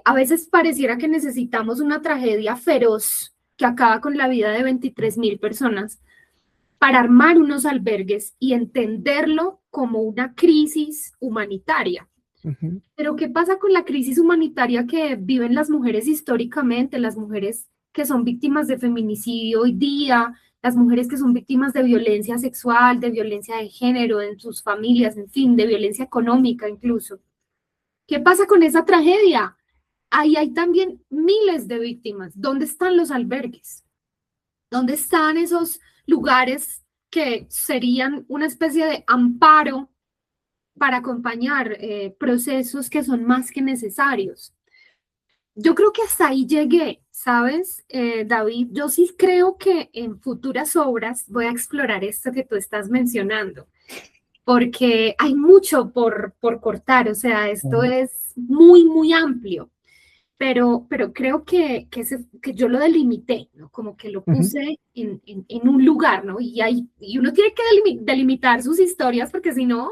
A veces pareciera que necesitamos una tragedia feroz que acaba con la vida de 23.000 personas para armar unos albergues y entenderlo como una crisis humanitaria. ujú, Pero ¿qué pasa con la crisis humanitaria que viven las mujeres históricamente, las mujeres que son víctimas de feminicidio hoy día, las mujeres que son víctimas de violencia sexual, de violencia de género en sus familias, en fin, de violencia económica incluso? ¿Qué pasa con esa tragedia? Ahí hay también miles de víctimas. ¿Dónde están los albergues? ¿Dónde están esos lugares que serían una especie de amparo para acompañar procesos que son más que necesarios? Yo creo que hasta ahí llegué, ¿sabes, David? Yo sí creo que en futuras obras voy a explorar esto que tú estás mencionando, porque hay mucho por cortar, o sea, esto ujú, es muy, muy amplio. Pero creo que yo lo delimité, ¿no? Como que lo ujú. puse en un lugar, ¿no? Y uno tiene que delimitar sus historias porque si no,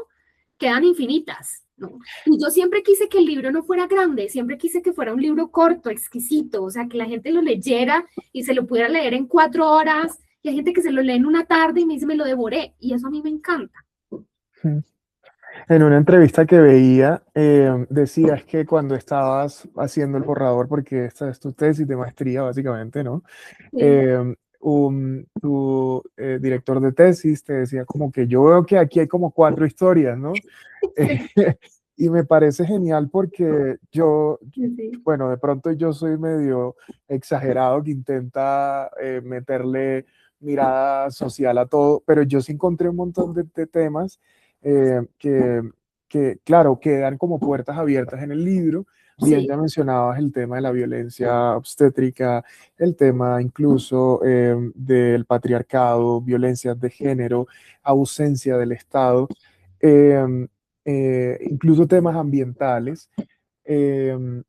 quedan infinitas, ¿no? Y yo siempre quise que el libro no fuera grande, siempre quise que fuera un libro corto, exquisito, o sea, que la gente lo leyera y se lo pudiera leer en 4 horas, y hay gente que se lo lee en una tarde y me dice, me lo devoré, y eso a mí me encanta. Ujú. En una entrevista que veía, decías que cuando estabas haciendo el borrador, porque esta es tu tesis de maestría, básicamente, ¿no? Sí, Tu director de tesis te decía como que yo veo que aquí hay como cuatro historias, ¿no? Eh, sí, y me parece genial porque yo, sí, bueno, de pronto yo soy medio exagerado que intenta meterle mirada social a todo, pero yo sí encontré un montón de temas eh, que, claro, quedan como puertas abiertas en el libro. Bien, sí, ya mencionabas el tema de la violencia obstétrica, el tema incluso del patriarcado, violencias de género, ausencia del Estado. Eh, Incluso temas ambientales. Eh,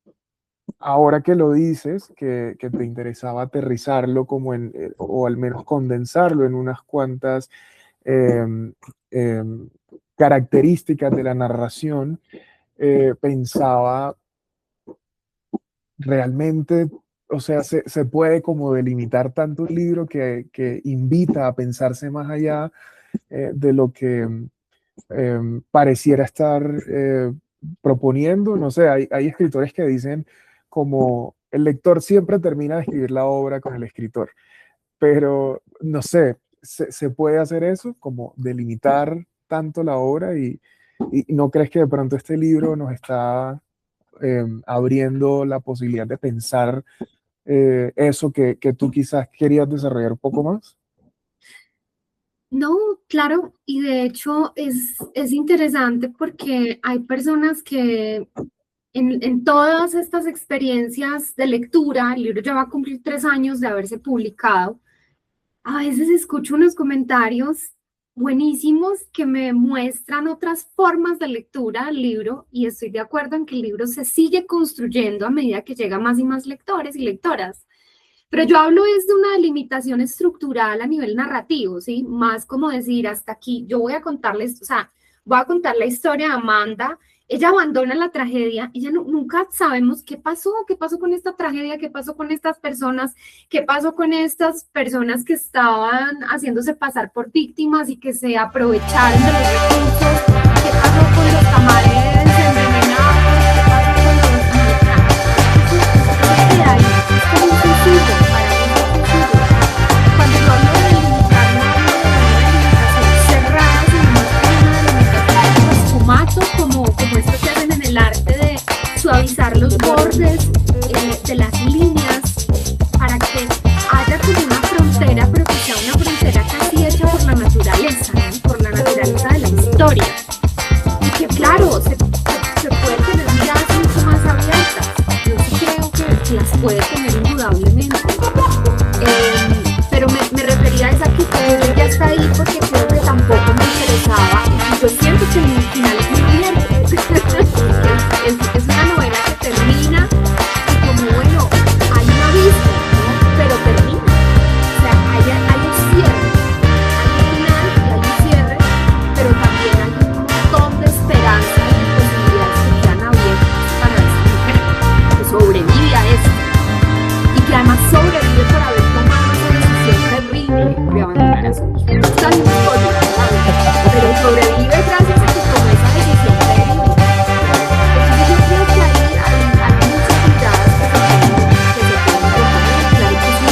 Ahora que lo dices, que te interesaba aterrizarlo como en, o al menos condensarlo en unas cuantas eh, eh, características de la narración, pensaba realmente, o sea, se puede como delimitar tanto un libro que invita a pensarse más allá de lo que pareciera estar proponiendo. No sé, hay escritores que dicen como el lector siempre termina de escribir la obra con el escritor, pero no sé, se puede hacer eso, como delimitar tanto la obra y no crees que de pronto este libro nos está abriendo la posibilidad de pensar eso que tú quizás querías desarrollar un poco más. no, claro, y de hecho es interesante porque hay personas que en todas estas experiencias de lectura, el libro ya va a cumplir 3 años de haberse publicado, a veces escucho unos comentarios buenísimos que me muestran otras formas de lectura del libro y estoy de acuerdo en que el libro se sigue construyendo a medida que llega más y más lectores y lectoras. Pero yo hablo es de una limitación estructural a nivel narrativo, ¿sí? Más como decir, hasta aquí, yo voy a contarles, o sea, voy a contar la historia de Amanda. Ella abandona la tragedia, ella nunca sabemos qué pasó con esta tragedia, qué pasó con estas personas, qué pasó con estas personas que estaban haciéndose pasar por víctimas y que se aprovecharon de los recursos, qué pasó con los tamales envenenados, qué pasó con eso queda ahí, es como un susurro, para mí es un susurro. Cuando yo hablo de limitar, no hablo de una limitación cerrada, sino más que una limitación como esfumato, como esto que hacen en el arte de suavizar los bordes de las líneas para que haya como una frontera, pero que sea una frontera casi hecha por la naturaleza, ¿no? Por la naturaleza de la historia. Y que claro, se puede tener miradas mucho más abiertas. Yo sí creo que las puede tener indudablemente. Pero me refería a esa actitud ya está ahí porque creo que tampoco me interesaba. Y yo siento que mi final es muy abierto. Es una novela que termina y como, bueno, hay un abismo, ¿no? Pero termina. O sea, hay un cierre. Hay un final y hay un cierre, pero también hay un montón de esperanza y posibilidades que quedan abiertas para esta mujer que sobrevive a esto y que además sobrevive por haber tomado esa decisión terrible de abandonar a su hijo. Está muy bonito, pero sobrevive gracias a que tomó esa decisión terrible. Entonces yo creo que hay muchas miradas que se pueden proponer, claro que sí.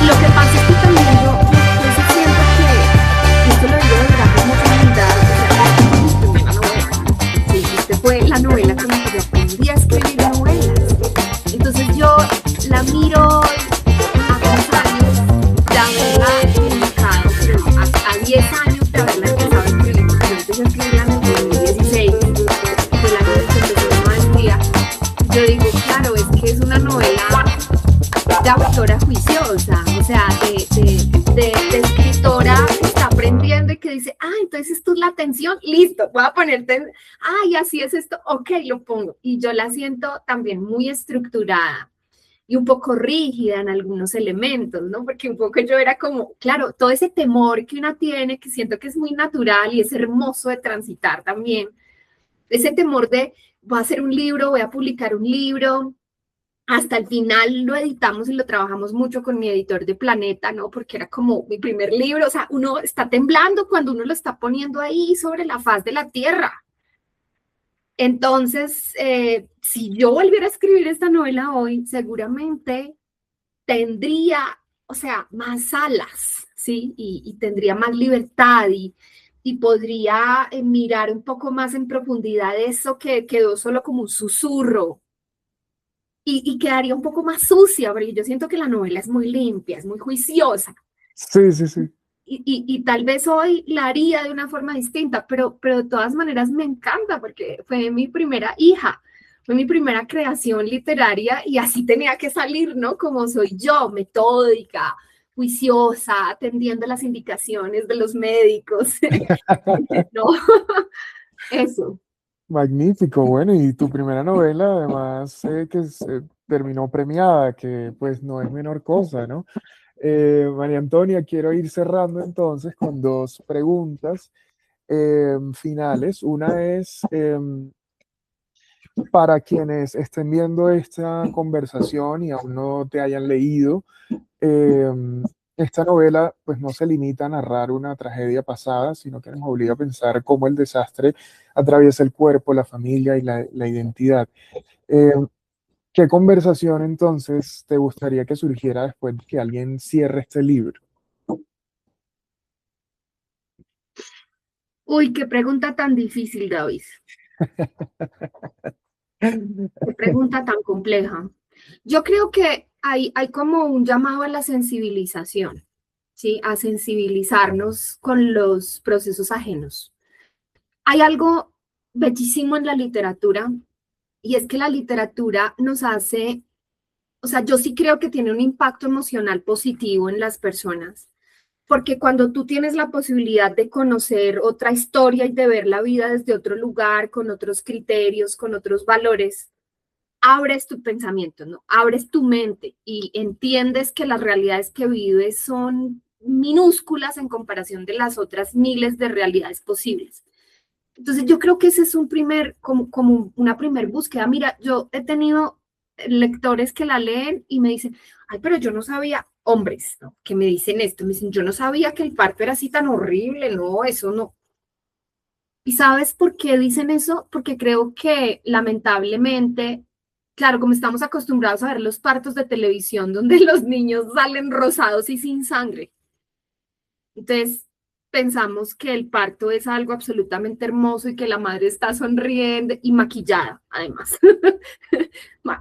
Y lo que pasa es que también yo sí siento que, y esto lo digo de verdad con mucha humildad, o sea, esta fue mi primera novela. Sí, esta fue la novela con la que yo aprendí a escribir novelas. Entonces yo la miro a 2 años de haberla publicado, pero a 10 años de haberla empezado a escribir, porque yo empecé a escribirla en el 2016, fue el año en que empecé mi maestría. Yo digo, claro, es que es una novela de autora juiciosa, o sea, de escritora que está aprendiendo y que dice, entonces esto es la tensión, listo, voy a ponerte, y así es esto, ok, lo pongo. Y yo la siento también muy estructurada y un poco rígida en algunos elementos, ¿no? Porque un poco yo era como, claro, todo ese temor que una tiene, que siento que es muy natural y es hermoso de transitar también, ese temor de, voy a hacer un libro, voy a publicar un libro, hasta el final lo editamos y lo trabajamos mucho con mi editor de Planeta, ¿no? Porque era como mi primer libro, o sea, uno está temblando cuando uno lo está poniendo ahí sobre la faz de la tierra. Entonces, si yo volviera a escribir esta novela hoy, seguramente tendría, o sea, más alas, ¿sí? Y tendría más libertad y podría mirar un poco más en profundidad eso que quedó solo como un susurro y quedaría un poco más sucia, porque yo siento que la novela es muy limpia, es muy juiciosa. Sí, sí, sí. Y tal vez hoy la haría de una forma distinta, pero de todas maneras me encanta porque fue mi primera hija, fue mi primera creación literaria y así tenía que salir, ¿no? Como soy yo, metódica, juiciosa, atendiendo las indicaciones de los médicos. No, eso. Magnífico, bueno, y tu primera novela además que terminó premiada, que pues no es menor cosa, ¿no? María Antonia, quiero ir cerrando entonces con 2 preguntas finales. Una es para quienes estén viendo esta conversación y aún no te hayan leído, esta novela pues no se limita a narrar una tragedia pasada, sino que nos obliga a pensar cómo el desastre atraviesa el cuerpo, la familia y la identidad. Eh, ¿Qué conversación entonces te gustaría que surgiera después de que alguien cierre este libro? Uy, qué pregunta tan difícil, David. Qué pregunta tan compleja. Yo creo que hay como un llamado a la sensibilización, ¿sí? A sensibilizarnos con los procesos ajenos. Hay algo bellísimo en la literatura y es que la literatura nos hace, o sea, yo sí creo que tiene un impacto emocional positivo en las personas, porque cuando tú tienes la posibilidad de conocer otra historia y de ver la vida desde otro lugar, con otros criterios, con otros valores, abres tu pensamiento, ¿no? Abres tu mente y entiendes que las realidades que vives son minúsculas en comparación de las otras miles de realidades posibles. Entonces yo creo que ese es un primer, como una primer búsqueda. Mira, yo he tenido lectores que la leen y me dicen, ay, pero yo no sabía, hombres, ¿no? Que me dicen esto, me dicen, yo no sabía que el parto era así tan horrible, no, eso no. ¿Y sabes por qué dicen eso? Porque creo que lamentablemente, claro, como estamos acostumbrados a ver los partos de televisión donde los niños salen rosados y sin sangre, entonces pensamos que el parto es algo absolutamente hermoso y que la madre está sonriendo y maquillada, además,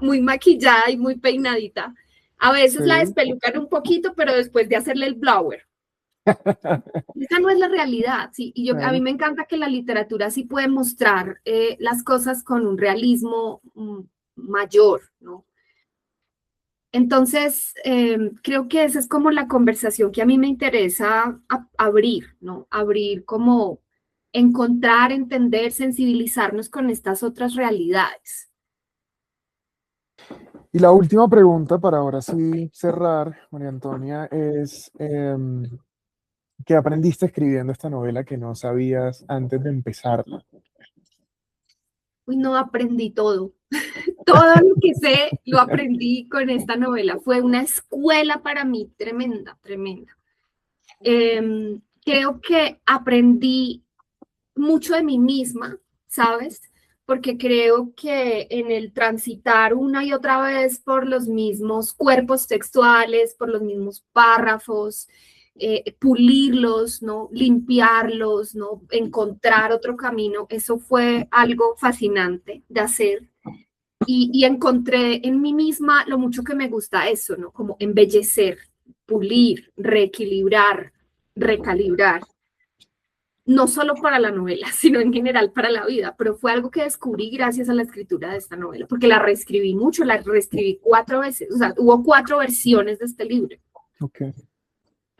muy maquillada y muy peinadita. A veces la Sí. despelucan un poquito, pero después de hacerle el blower. Esa no es la realidad, sí, y a mí Claro. me encanta que la literatura sí puede mostrar las cosas con un realismo mayor, ¿no? Entonces, creo que esa es como la conversación que a mí me interesa abrir, ¿no? Abrir como encontrar, entender, sensibilizarnos con estas otras realidades. Y la última pregunta para ahora sí cerrar, María Antonia, es ¿qué aprendiste escribiendo esta novela que no sabías antes de empezarla? Uy, no aprendí todo. Todo lo que sé lo aprendí con esta novela. Fue una escuela para mí tremenda, tremenda. Creo que aprendí mucho de mí misma, ¿sabes? Porque creo que en el transitar una y otra vez por los mismos cuerpos textuales, por los mismos párrafos, pulirlos, ¿no? Limpiarlos, ¿no? Encontrar otro camino, eso fue algo fascinante de hacer. Y encontré en mí misma lo mucho que me gusta eso, ¿no? Como embellecer, pulir, reequilibrar, recalibrar no solo para la novela, sino en general para la vida, pero fue algo que descubrí gracias a la escritura de esta novela, porque la reescribí mucho, la reescribí 4 veces, o sea, hubo 4 versiones de este libro. Ok.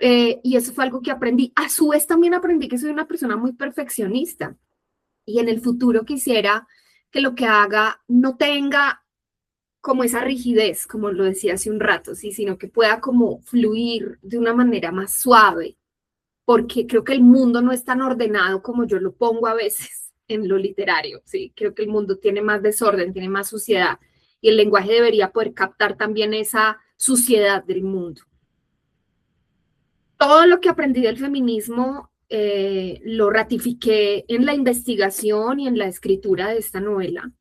Y eso fue algo que aprendí. A su vez también aprendí que soy una persona muy perfeccionista y en el futuro quisiera que lo que haga no tenga como esa rigidez, como lo decía hace un rato, ¿sí? Sino que pueda como fluir de una manera más suave, porque creo que el mundo no es tan ordenado como yo lo pongo a veces en lo literario, ¿sí? Creo que el mundo tiene más desorden, tiene más suciedad, y el lenguaje debería poder captar también esa suciedad del mundo. Todo lo que aprendí del feminismo lo ratifiqué en la investigación y en la escritura de esta novela,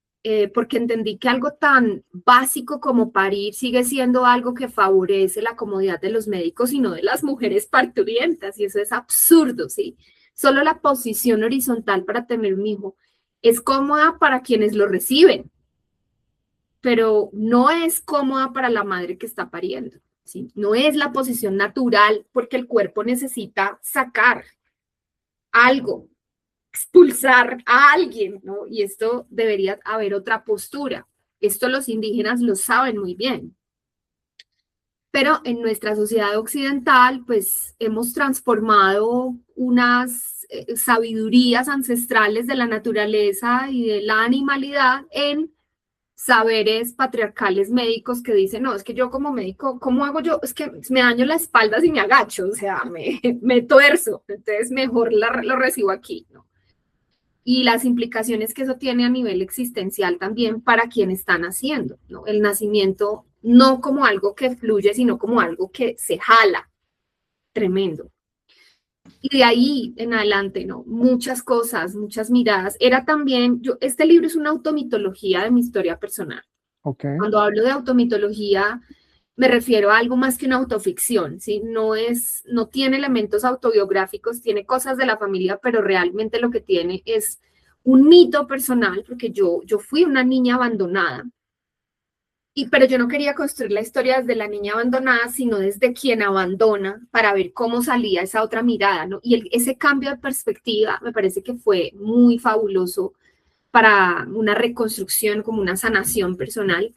porque entendí que algo tan básico como parir sigue siendo algo que favorece la comodidad de los médicos y no de las mujeres parturientas, y eso es absurdo, ¿sí? Solo la posición horizontal para tener un hijo es cómoda para quienes lo reciben, pero no es cómoda para la madre que está pariendo, ¿sí? No es la posición natural porque el cuerpo necesita sacar algo, expulsar a alguien, ¿no? Y esto debería haber otra postura. Esto los indígenas lo saben muy bien. Pero en nuestra sociedad occidental, pues hemos transformado unas sabidurías ancestrales de la naturaleza y de la animalidad en saberes patriarcales médicos que dicen, no, es que yo como médico, ¿cómo hago yo? Es que me daño la espalda si me agacho, o sea, me tuerzo, entonces mejor lo recibo aquí, ¿no? Y las implicaciones que eso tiene a nivel existencial también para quien están haciendo, ¿no? El nacimiento no como algo que fluye, sino como algo que se jala, tremendo. Y de ahí en adelante, ¿no? Muchas cosas, muchas miradas. Era también, este libro es una automitología de mi historia personal. Ok. Cuando hablo de automitología, me refiero a algo más que una autoficción, ¿sí? No tiene elementos autobiográficos, tiene cosas de la familia, pero realmente lo que tiene es un mito personal, porque yo fui una niña abandonada, pero yo no quería construir la historia desde la niña abandonada, sino desde quien abandona para ver cómo salía esa otra mirada, ¿no? Y ese cambio de perspectiva me parece que fue muy fabuloso para una reconstrucción, como una sanación personal,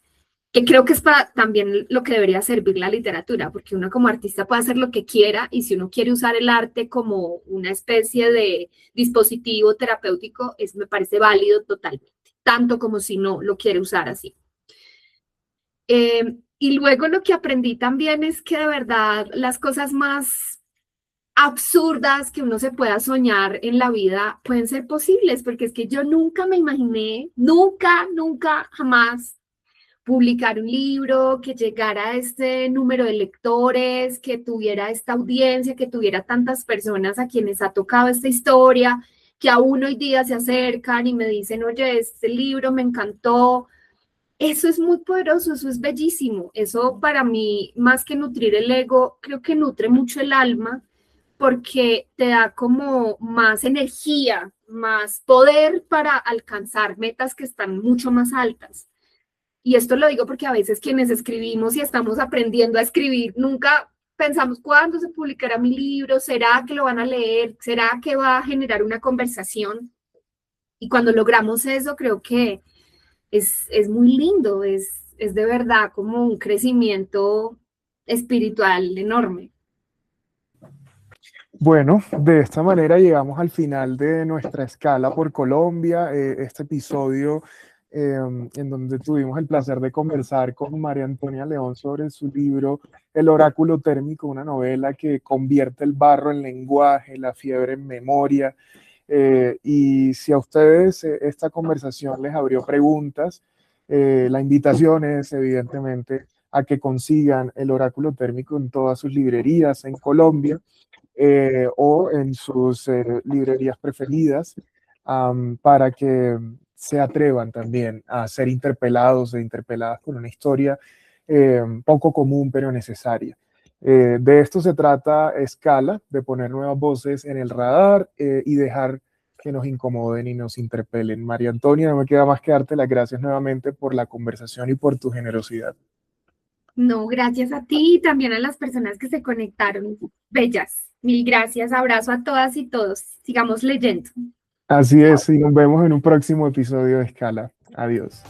que creo que es para también lo que debería servir la literatura, porque uno como artista puede hacer lo que quiera y si uno quiere usar el arte como una especie de dispositivo terapéutico, me parece válido totalmente, tanto como si no lo quiere usar así. Y luego lo que aprendí también es que de verdad las cosas más absurdas que uno se pueda soñar en la vida pueden ser posibles, porque es que yo nunca me imaginé, nunca, jamás publicar un libro, que llegara a este número de lectores, que tuviera esta audiencia, que tuviera tantas personas a quienes ha tocado esta historia, que aún hoy día se acercan y me dicen, oye, este libro me encantó. Eso es muy poderoso, eso es bellísimo. Eso para mí, más que nutrir el ego, creo que nutre mucho el alma porque te da como más energía, más poder para alcanzar metas que están mucho más altas. Y esto lo digo porque a veces quienes escribimos y estamos aprendiendo a escribir, nunca pensamos cuándo se publicará mi libro, será que lo van a leer, será que va a generar una conversación. Y cuando logramos eso, creo que es muy lindo, es de verdad como un crecimiento espiritual enorme. Bueno, de esta manera llegamos al final de nuestra escala por Colombia, este episodio en donde tuvimos el placer de conversar con María Antonia León sobre su libro El oráculo térmico, una novela que convierte el barro en lenguaje, la fiebre en memoria. Y si a ustedes esta conversación les abrió preguntas, la invitación es evidentemente a que consigan el oráculo térmico en todas sus librerías en Colombia o en sus librerías preferidas para que se atrevan también a ser interpelados e interpeladas con una historia poco común pero necesaria. De esto se trata Escala, de poner nuevas voces en el radar y dejar que nos incomoden y nos interpelen. María Antonia, no me queda más que darte las gracias nuevamente por la conversación y por tu generosidad. No, gracias a ti y también a las personas que se conectaron. Bellas. Mil gracias. Abrazo a todas y todos. Sigamos leyendo. Así es, y nos vemos en un próximo episodio de Escala. Adiós.